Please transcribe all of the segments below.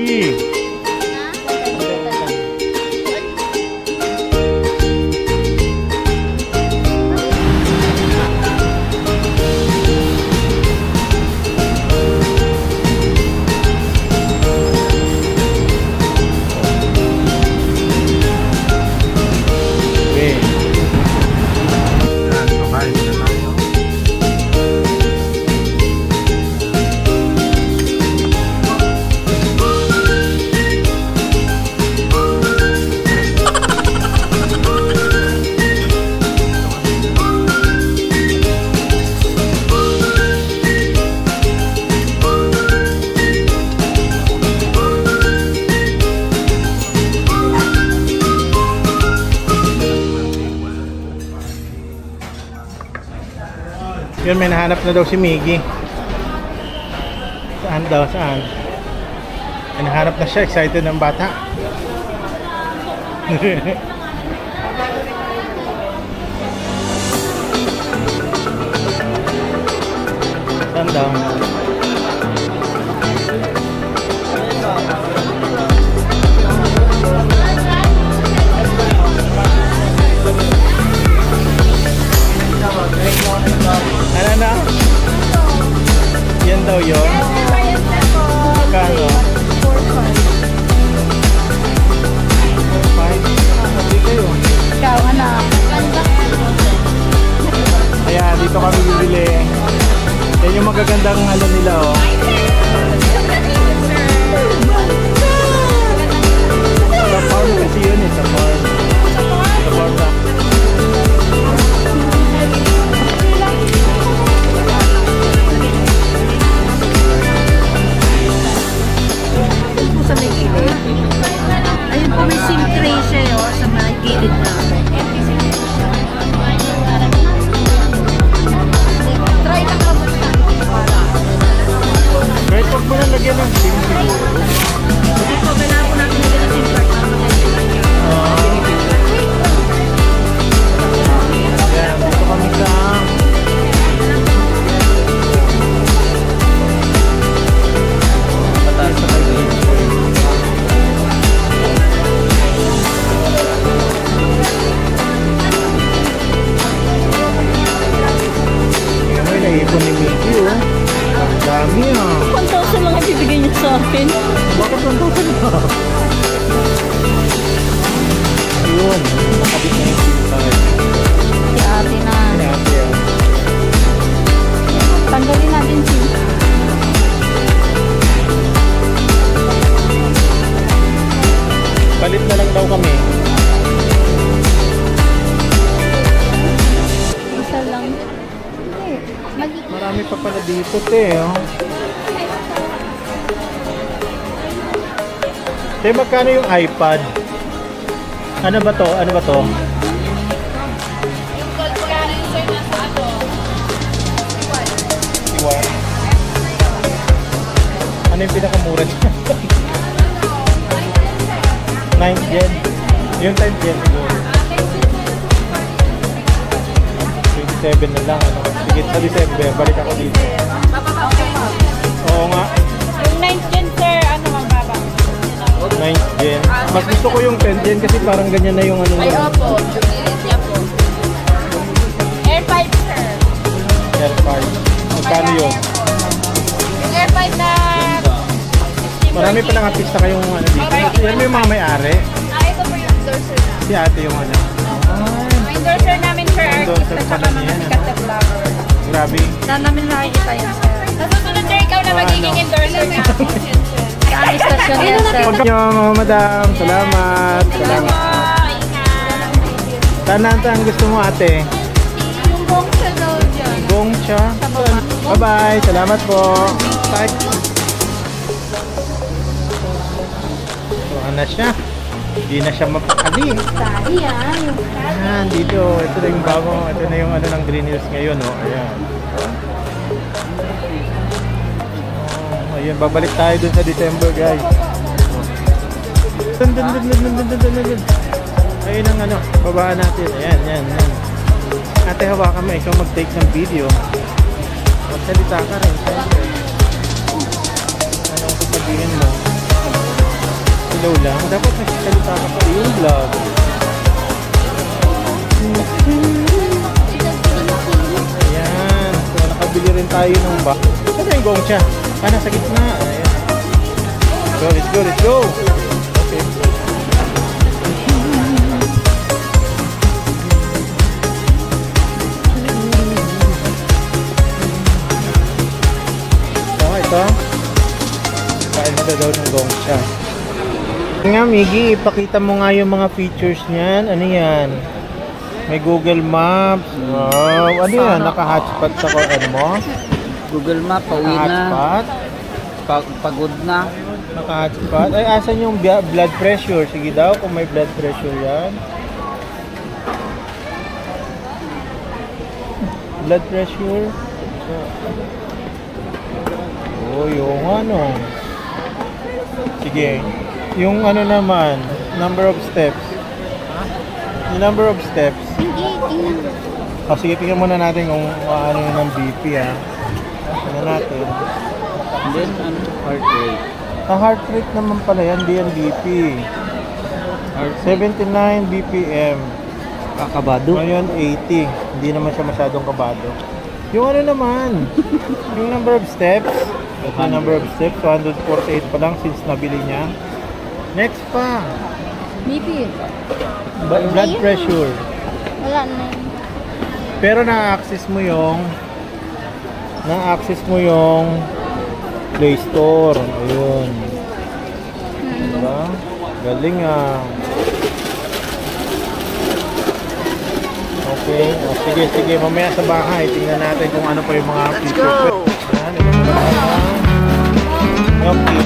Miggy. Yun, may nahanap na daw si Miggy. Saan daw? Saan? May nahanap na siya. Excited ng bata. Saan daw? Ano na? Yan daw yun? Magkano? 4-5. Hindi kayo. Ikaw, anak. Ayan, dito kami bibili. Yan yung magagandang ano nila, oh. Sa farm kasi yun eh, sa farm. Sa farm na. Sa may gilid. Ayun po, may sim tray siya sa may gilid na. Try lang ka muna. Kahit huwag mo na lagyan ng sim siguro. Kasi po, kailangan ko natin lagyan ng sim card. Ayan, dito kami sa naipon ni Miggy, oh. Dami, ah. 1,000 lang ibibigay niya sa akin. Bakit 1,000 ba? Yun, nakabit na yung SIM card. Si ate na. Si ate, ah. Tanggalin natin SIM. Palit na lang daw kami. Isa lang. Marami pa pala dito, te, oh. Te, magkano yung iPad? Ano ba to? Ano ba to? Iwan. Ano yung pinakamura niya? 9th gen. Yung 10th gen siguro. 27 na lang, ano. Sige, sa December, balik ako dito. Oo nga. Yung 9th gen, sir, ano mababa? 9th gen. Mas gusto ko yung 10th gen kasi parang ganyan na yung ano. Ay, opo. Siya po. Air 5, sir. Air 5. Magkano yun? Yung Air 5 na... Marami pa lang artista kayong ano dito. Yan mo yung mga may-ari. Ito po yung endorser na. Si ate yung ano. Yung endorser namin, sir, Endorser artist at pala saka mga niya, sikat na vlogger. Grabe. Saan namin nakikita yun, sir? Nasusunod, sir, ikaw na magiging endorser na. Saan istasyon yan, sir? Huwag niyo, mga madam. Salamat. Salamat. Saan ang gusto mo, ate? Yung gongcha daw dyan. Gongcha. Bye-bye. Salamat po. Bye. Na siya. Hindi na siya mapakali. Sari yan. Ayan, dito. Ito na yung bago. Ito na yung ano ng Green Hills ngayon, oh. Ayan. Oh, ayun, babalik tayo dun sa December, guys. Dun. Ayun ang ano, babaan natin. Ayan, yan. Ate, hawakan mo. Ikaw mag-take ng video. Magsalita ka rin, siyempre. Ano ang sasabihin mo? Hello lang. Dapat nagsasalita ka sa iyong vlog. Ayan. So, nakabili rin tayo ng ba. Saan yung gongcha? Nasa gitna. Ayan. So, let's go, let's go. Okay. So, ito. Kain na daw ng gongcha. Nga, Miggy, ipakita mo nga yung mga features niyan. Ano yan? May Google Maps. Wow. Ano yan? Naka-hotspot sa ano mo? Google Map, pauwi na. Naka-hotspot? Pagod na. Naka-hotspot? Ay, asan yung blood pressure? Sige daw kung may blood pressure yan. Blood pressure? Oh, yung ano. Sige. Yung ano naman, number of steps. Yung number of steps. Hindi, tingnan mo. O sige, tingnan muna natin kung ano yun ng BP ha. Tingnan natin. And then, heart rate. Heart rate naman pala yan, di yan BP. 79 BPM. Kakabado. Ngayon 80. Hindi naman siya masyadong kabado. Yung ano naman, yung number of steps. Ito yung number of steps, 248 pa lang since nabili niya. Next pa. BP. Blood pressure. Wala na. Pero na-access mo yung Play Store. Ayun. Diba? Galing ah. Okay. O, sige. Mamaya sa bahay, tingnan natin kung ano pa yung mga features. Let's go! Yan, ito na lang. Okay.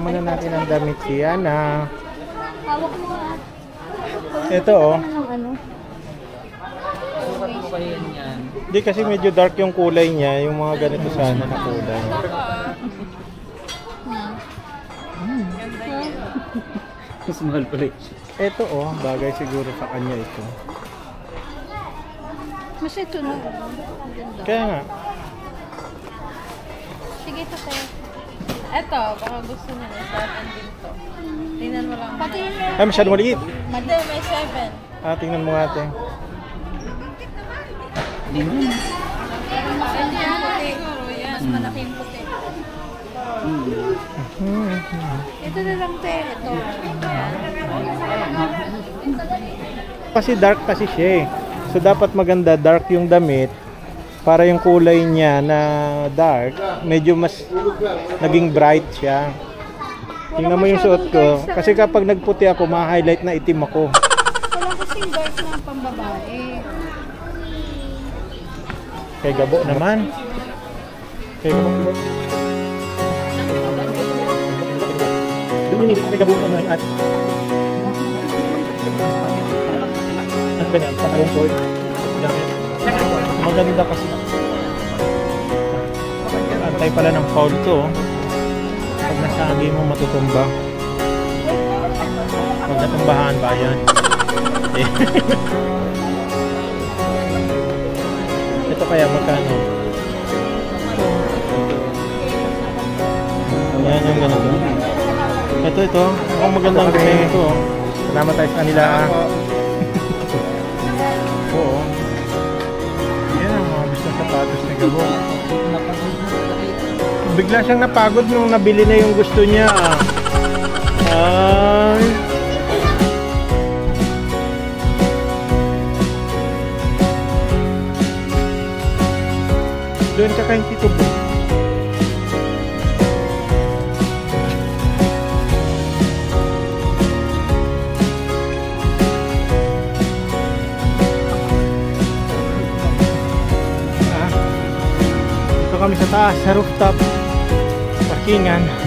Muna natin ang damit si Yana. Hawak mo nga. Ito oh. Ano? Ano ba yan yan? Hindi kasi medyo dark yung kulay niya, yung mga ganito sana na kulay. Mas mahal pala yun. Ito oh, bagay siguro sa kanya ito. Mas ito na. Ganda. Kaya nga. Sige, ito tayo. Eto, baka gusto niya may 7 din to. Tingnan mo lang. Pati yun Ay, masyado maliit. Hindi, may 7. Tingnan mo nga ate. Hindi mo. Hindi yan, siguro. Yan, mas malaki yung puti. Ito na lang tayo. Ito. Kasi dark kasi siya eh. So dapat maganda dark yung damit para yung kulay niya na dark, medyo mas naging bright siya. Tingnan mo yung suot ko. Kasi kapag nagputi ako, ma-highlight na itim ako. Wala kasing dark na pambabae. Kay Gabo naman. Kay Gabo. Kay Gabo naman at ang ganyan, patayong short. Maganda kasi. Antay pala ng foul to. Pag nasagi mo matutumba. Pag natumbahan ba yan? Ito kaya magkano? Ayan yung ganito. Ito. Mukhang magandang design ito. Salamat tayo sa kanila. Oo. Yan ang mga gusto sapatos ni Gabo. Bigla siyang napagod nung nabili na yung gusto niya. Ay. Yun, tsaka yung Tito Boy. Dito kami sa taas, sa rooftop parkingan.